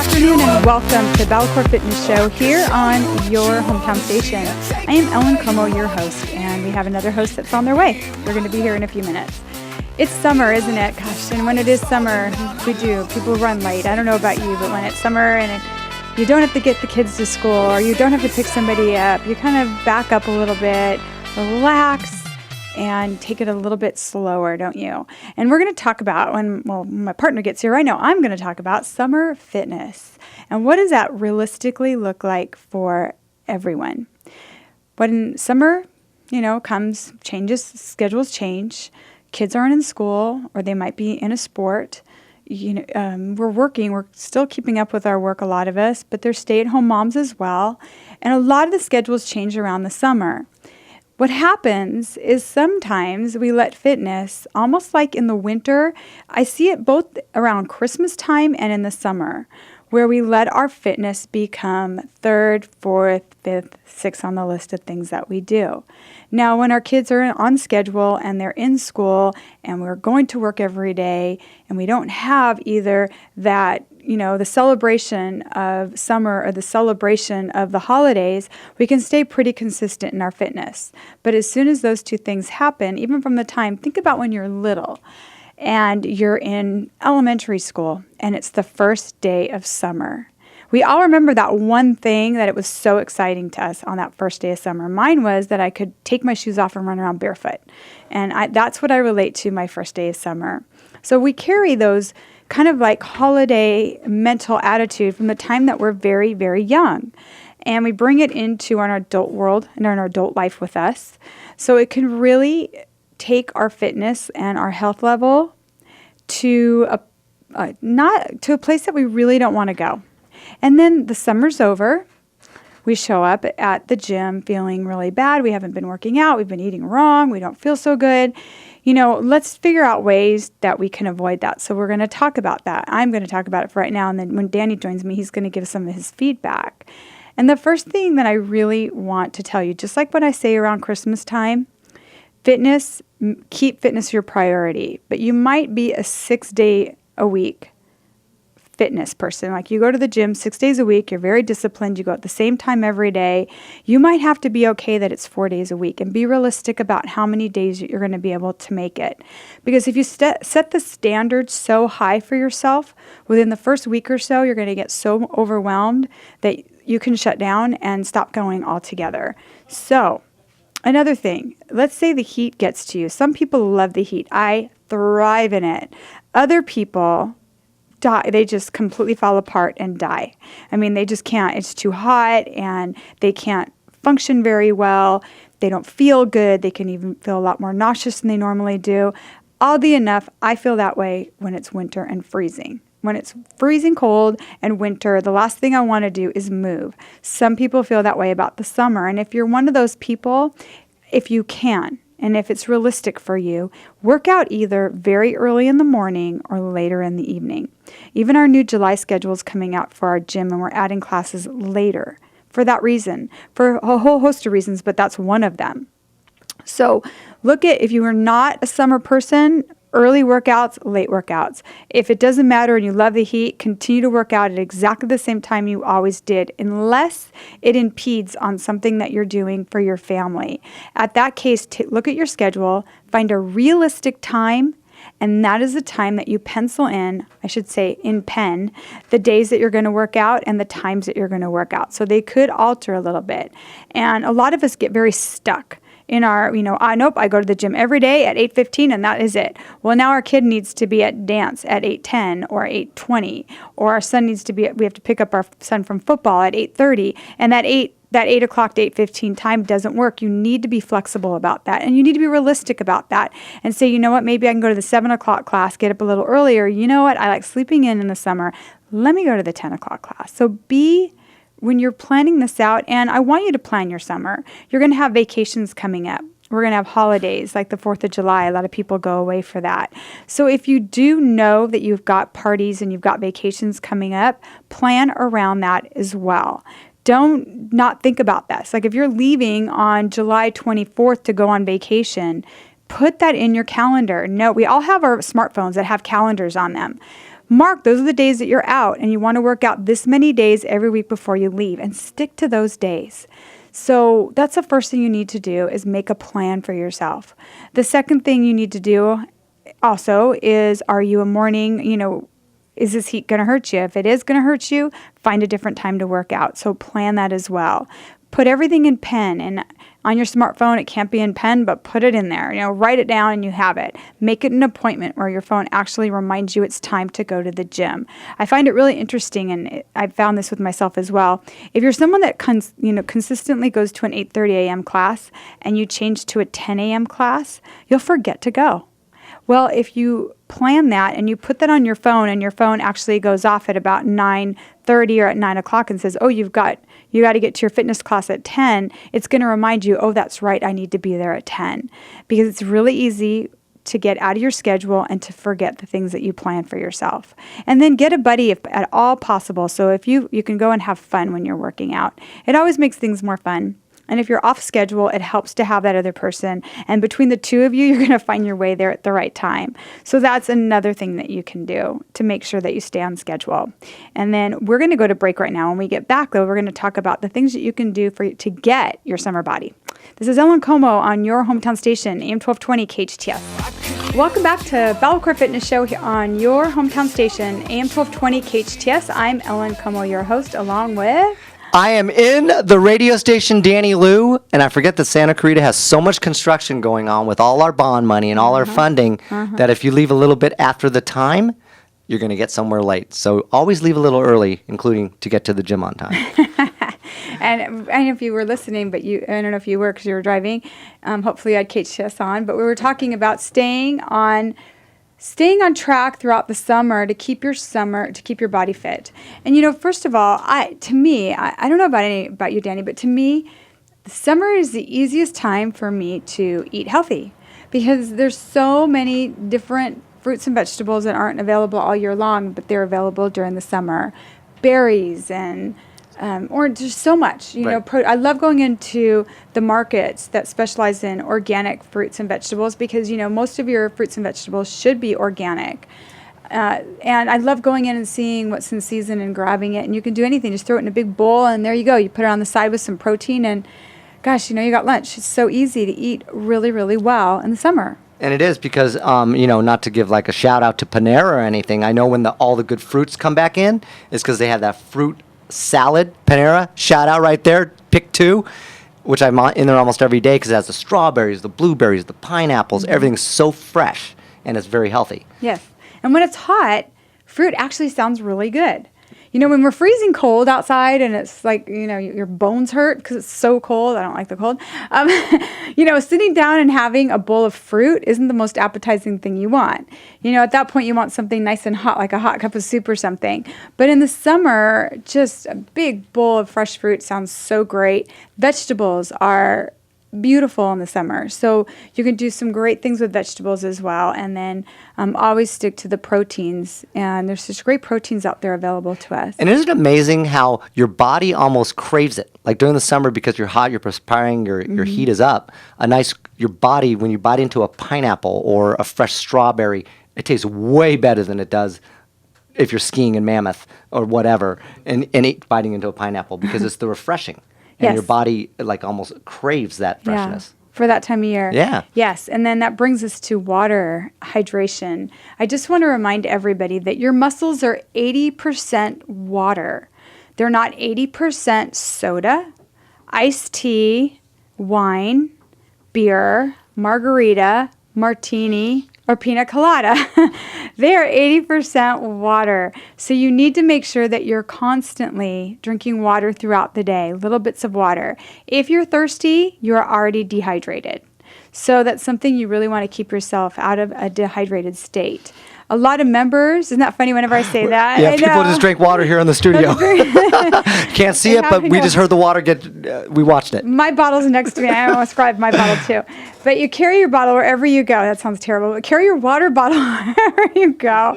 afternoon and welcome to BalaCore Fitness Show here on your hometown station. I am Ellen Como, your host, and we have another host that's on their way. They're going to be here in a few minutes. It's summer, isn't it? Gosh, and when it is summer, people run late. I don't know about you, but when it's summer and you don't have to get the kids to school or you don't have to pick somebody up, you kind of back up a little bit, relax, and take it a little bit slower, don't you? And we're going to talk about, when my partner gets here right now, I'm going to talk about summer fitness. And what does that realistically look like for everyone? When summer, comes, changes, schedules change, kids aren't in school or they might be in a sport. We're working, we're still keeping up with our work, a lot of us, but there's stay-at-home moms as well. And a lot of the schedules change around the summer. What happens is sometimes we let fitness, almost like in the winter, I see it both around Christmas time and in the summer, where we let our fitness become third, fourth, fifth, sixth on the list of things that we do. Now, when our kids are on schedule and they're in school and we're going to work every day and we don't have either that, the celebration of summer or the celebration of the holidays, we can stay pretty consistent in our fitness. But as soon as those two things happen, even from the time, think about when you're little and you're in elementary school and it's the first day of summer. We all remember that one thing that it was so exciting to us on that first day of summer. Mine was that I could take my shoes off and run around barefoot. And that's what I relate to my first day of summer. So we carry those kind of like holiday mental attitude from the time that we're very, very young. And we bring it into our adult world and our adult life with us. So it can really take our fitness and our health level to not to a place that we really don't want to go. And then the summer's over. We show up at the gym feeling really bad. We haven't been working out. We've been eating wrong. We don't feel so good. Let's figure out ways that we can avoid that. So we're going to talk about that. I'm going to talk about it for right now. And then when Danny joins me, he's going to give some of his feedback. And the first thing that I really want to tell you, just like what I say around Christmas time, fitness, keep fitness your priority. But you might be a 6-day-a-week fitness person. Like you go to the gym 6 days a week, you're very disciplined, you go at the same time every day. You might have to be okay that it's 4 days a week and be realistic about how many days you're going to be able to make it. Because if you set the standard so high for yourself, within the first week or so, you're going to get so overwhelmed that you can shut down and stop going altogether. So, another thing, let's say the heat gets to you. Some people love the heat. I thrive in it. Other people die. They just completely fall apart and die. I mean, they just can't. It's too hot and they can't function very well. They don't feel good. They can even feel a lot more nauseous than they normally do. Oddly enough, I feel that way when it's winter and freezing. When it's freezing cold and winter, the last thing I want to do is move. Some people feel that way about the summer. And if you're one of those people, if you can, and if it's realistic for you, work out either very early in the morning or later in the evening. Even our new July schedule is coming out for our gym, and we're adding classes later for that reason, for a whole host of reasons, but that's one of them. So look at, if you are not a summer person, early workouts, late workouts. If it doesn't matter and you love the heat, continue to work out at exactly the same time you always did, unless it impedes on something that you're doing for your family. At that case, look at your schedule, find a realistic time, and that is the time that you pencil in, I should say in pen, the days that you're going to work out and the times that you're going to work out. So they could alter a little bit. And a lot of us get very stuck in our, I go to the gym every day at 8:15 and that is it. Well, now our kid needs to be at dance at 8:10 or 8:20, or our son we have to pick up our son from football at 8:30, and that 8 o'clock to 8:15 time doesn't work. You need to be flexible about that, and you need to be realistic about that and say, you know what, maybe I can go to the 7 o'clock class, get up a little earlier. You know what, I like sleeping in the summer. Let me go to the 10 o'clock class. So when you're planning this out, and I want you to plan your summer, you're going to have vacations coming up. We're going to have holidays like the 4th of July. A lot of people go away for that. So if you do know that you've got parties and you've got vacations coming up, plan around that as well. Don't not think about this. Like if you're leaving on July 24th to go on vacation, put that in your calendar. No, we all have our smartphones that have calendars on them. Mark, those are the days that you're out, and you want to work out this many days every week before you leave, and stick to those days. So that's the first thing you need to do, is make a plan for yourself. The second thing you need to do also is, are you a morning, is this heat going to hurt you? If it is going to hurt you, find a different time to work out. So plan that as well. Put everything in pen, and on your smartphone, it can't be in pen, but put it in there. Write it down and you have it. Make it an appointment where your phone actually reminds you it's time to go to the gym. I find it really interesting, and I've found this with myself as well. If you're someone that consistently goes to an 8:30 a.m. class and you change to a 10 a.m. class, you'll forget to go. Well, if you plan that and you put that on your phone, and your phone actually goes off at about 9:30 or at 9 o'clock and says, oh, you got to get to your fitness class at 10, it's going to remind you, oh, that's right, I need to be there at 10. Because it's really easy to get out of your schedule and to forget the things that you plan for yourself. And then get a buddy if at all possible. So if you can go and have fun when you're working out. It always makes things more fun. And if you're off schedule, it helps to have that other person. And between the two of you, you're going to find your way there at the right time. So that's another thing that you can do to make sure that you stay on schedule. And then we're going to go to break right now. When we get back, though, we're going to talk about the things that you can do to get your summer body. This is Ellen Como on your hometown station, AM 1220 KHTS. Welcome back to BalaCore Fitness Show here on your hometown station, AM 1220 KHTS. I'm Ellen Como, your host, along with... I am in the radio station Danny Lou, and I forget that Santa Clarita has so much construction going on with all our bond money and all our funding that if you leave a little bit after the time, you're going to get somewhere late. So always leave a little early, including to get to the gym on time. And if you were listening, but I don't know if you were because you were driving, hopefully you had KHTS on, but we were talking about staying on track throughout the summer to keep your body fit. And first of all, I don't know about you, Danny, but to me, the summer is the easiest time for me to eat healthy because there's so many different fruits and vegetables that aren't available all year long, but they're available during the summer. Berries and orange, there's so much. Right. I love going into the markets that specialize in organic fruits and vegetables because, most of your fruits and vegetables should be organic. And I love going in and seeing what's in season and grabbing it. And you can do anything. Just throw it in a big bowl, and there you go. You put it on the side with some protein, and gosh, you got lunch. It's so easy to eat really, really well in the summer. And it is because, not to give like a shout out to Panera or anything, I know when all the good fruits come back in, it's because they have that fruit salad. Panera, shout out right there, pick 2, which I'm in there almost every day because it has the strawberries, the blueberries, the pineapples, everything's so fresh and it's very healthy. Yes. And when it's hot, fruit actually sounds really good. When we're freezing cold outside and it's like, your bones hurt because it's so cold. I don't like the cold. Sitting down and having a bowl of fruit isn't the most appetizing thing you want. At that point, you want something nice and hot, like a hot cup of soup or something. But in the summer, just a big bowl of fresh fruit sounds so great. Vegetables are beautiful in the summer. So you can do some great things with vegetables as well. And then always stick to the proteins. And there's such great proteins out there available to us. And isn't it amazing how your body almost craves it? Like during the summer, because you're hot, you're perspiring, your heat is up. Your body, when you bite into a pineapple or a fresh strawberry, it tastes way better than it does if you're skiing in Mammoth or whatever and biting into a pineapple because it's the refreshing. And your body almost craves that freshness. Yeah, for that time of year. Yeah. Yes, and then that brings us to water, hydration. I just want to remind everybody that your muscles are 80% water. They're not 80% soda, iced tea, wine, beer, margarita, martini, or pina colada. They are 80% water. So you need to make sure that you're constantly drinking water throughout the day, little bits of water. If you're thirsty, you're already dehydrated. So that's something you really want to keep yourself out of a dehydrated state. A lot of members, isn't that funny whenever I say that? Yeah, people just drink water here in the studio. Can't see it, but we just heard the water we watched it. My bottle's next to me. I almost grabbed my bottle too. But you carry your bottle wherever you go. That sounds terrible. But carry your water bottle wherever you go.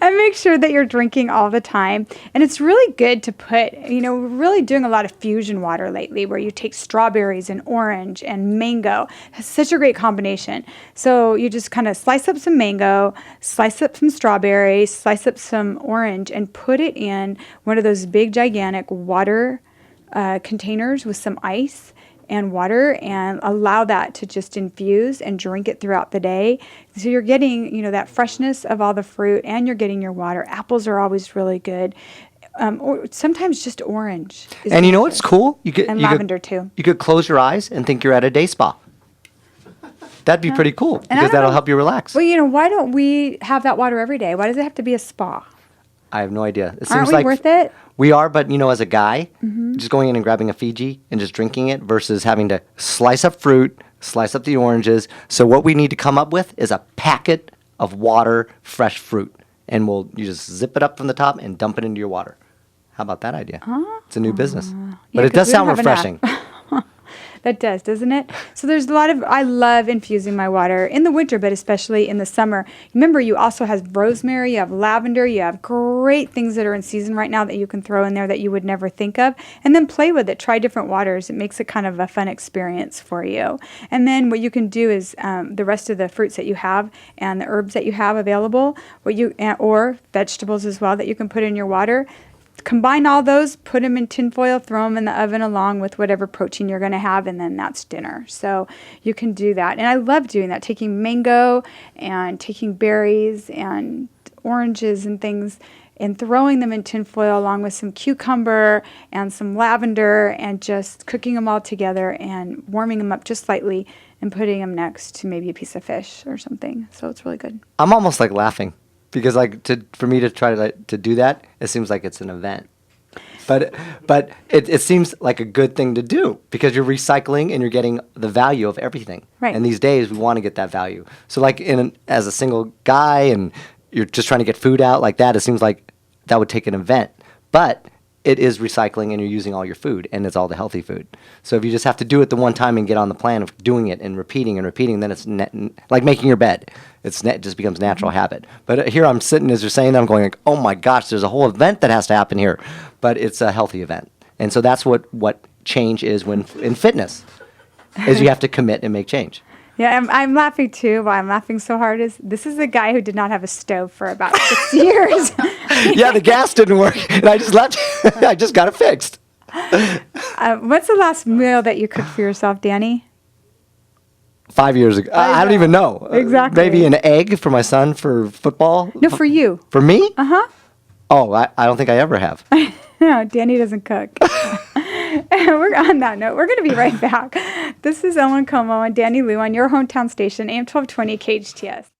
And make sure that you're drinking all the time. And it's really good to put, we're really doing a lot of fusion water lately where you take strawberries and orange and mango. It's such a great combination. So you just kind of slice up some mango, slice up up some strawberry, slice up some orange, and put it in one of those big, gigantic water containers with some ice and water, and allow that to just infuse and drink it throughout the day. So you're getting, that freshness of all the fruit, and you're getting your water. Apples are always really good. Or sometimes just orange. And you know what's cool? And lavender too. You could close your eyes and think you're at a day spa. That'd be pretty cool because that'll help you relax. Well, why don't we have that water every day? Why does it have to be a spa? I have no idea. It Aren't seems we worth it? We are, but as a guy, just going in and grabbing a Fiji and just drinking it versus having to slice up fruit, slice up the oranges. So what we need to come up with is a packet of water, fresh fruit. And you just zip it up from the top and dump it into your water. How about that idea? It's a new business. But it does sound refreshing. That does, doesn't it? So there's I love infusing my water in the winter, but especially in the summer. Remember, you also have rosemary, you have lavender, you have great things that are in season right now that you can throw in there that you would never think of. And then play with it. Try different waters. It makes it kind of a fun experience for you. And then what you can do is the rest of the fruits that you have and the herbs that you have available, or vegetables as well that you can put in your water. Combine all those, put them in tinfoil, throw them in the oven along with whatever protein you're going to have, and then that's dinner. So you can do that. And I love doing that, taking mango and taking berries and oranges and things and throwing them in tinfoil along with some cucumber and some lavender and just cooking them all together and warming them up just slightly and putting them next to maybe a piece of fish or something. So it's really good. I'm almost laughing. Because for me to try to do that, it seems like it's an event. But it seems like a good thing to do because you're recycling and you're getting the value of everything. Right. And these days we want to get that value. So as a single guy and you're just trying to get food out like that, it seems like that would take an event. But it is recycling and you're using all your food and it's all the healthy food. So if you just have to do it the one time and get on the plan of doing it and repeating, then it's like making your bed. It just becomes natural habit. But here I'm sitting as you're saying that, I'm going like, oh my gosh, there's a whole event that has to happen here. But it's a healthy event. And so that's what change is in fitness, is you have to commit and make change. Yeah, I'm laughing too. Why I'm laughing so hard is this is a guy who did not have a stove for about 6 years. Yeah, the gas didn't work, and I just left. I just got it fixed. What's the last meal that you cooked for yourself, Danny? 5 years ago. I don't even know. Exactly. Maybe an egg for my son for football. No, for you. For me? Uh-huh. Oh, I don't think I ever have. No, Danny doesn't cook. On that note, we're going to be right back. This is Ellen Como and Danny Liu on your hometown station, AM 1220 KHTS.